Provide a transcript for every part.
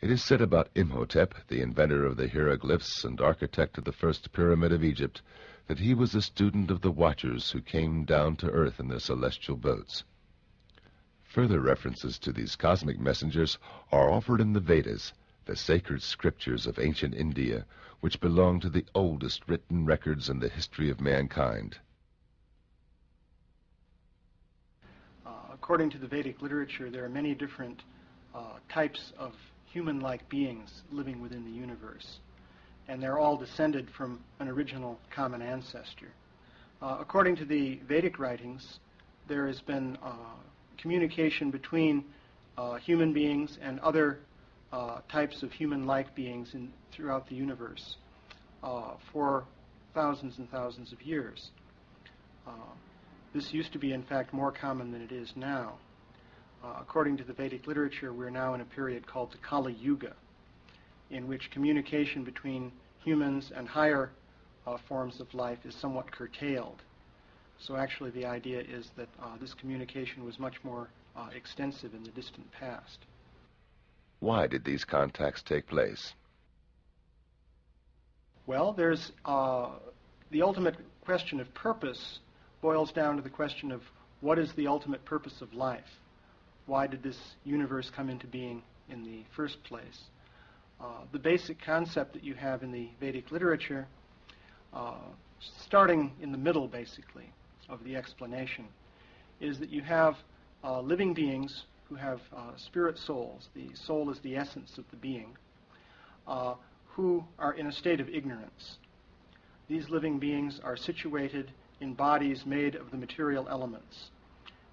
It is said about Imhotep, the inventor of the hieroglyphs and architect of the first pyramid of Egypt, that he was a student of the Watchers who came down to earth in their celestial boats. Further references to these cosmic messengers are offered in the Vedas, the sacred scriptures of ancient India, which belong to the oldest written records in the history of mankind. According to the Vedic literature, there are many different types of human-like beings living within the universe, and they're all descended from an original common ancestor. According to the Vedic writings, there has been communication between human beings and other types of human-like beings throughout the universe for thousands and thousands of years. This used to be, in fact, more common than it is now. According to the Vedic literature, we're now in a period called the Kali Yuga, in which communication between humans and higher forms of life is somewhat curtailed. So actually the idea is that this communication was much more extensive in the distant past. Why did these contacts take place? Well, there's the ultimate question of purpose boils down to the question of what is the ultimate purpose of life? Why did this universe come into being in the first place? The basic concept that you have in the Vedic literature, starting in the middle, basically, of the explanation, is that you have living beings who have spirit souls. The soul is the essence of the being, who are in a state of ignorance. These living beings are situated in bodies made of the material elements.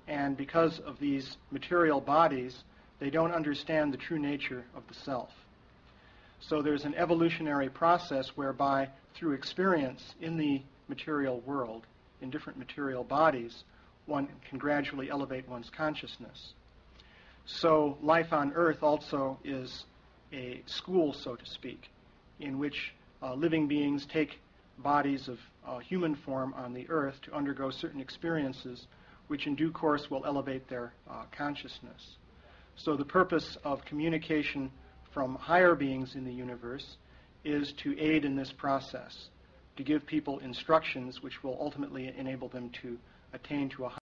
And because of these material bodies, they don't understand the true nature of the self. So there's an evolutionary process whereby, through experience in the material world, in different material bodies, one can gradually elevate one's consciousness. So life on Earth also is a school, so to speak, in which living beings take bodies of human form on the Earth to undergo certain experiences which in due course will elevate their consciousness. So the purpose of communication from higher beings in the universe is to aid in this process, to give people instructions which will ultimately enable them to attain to a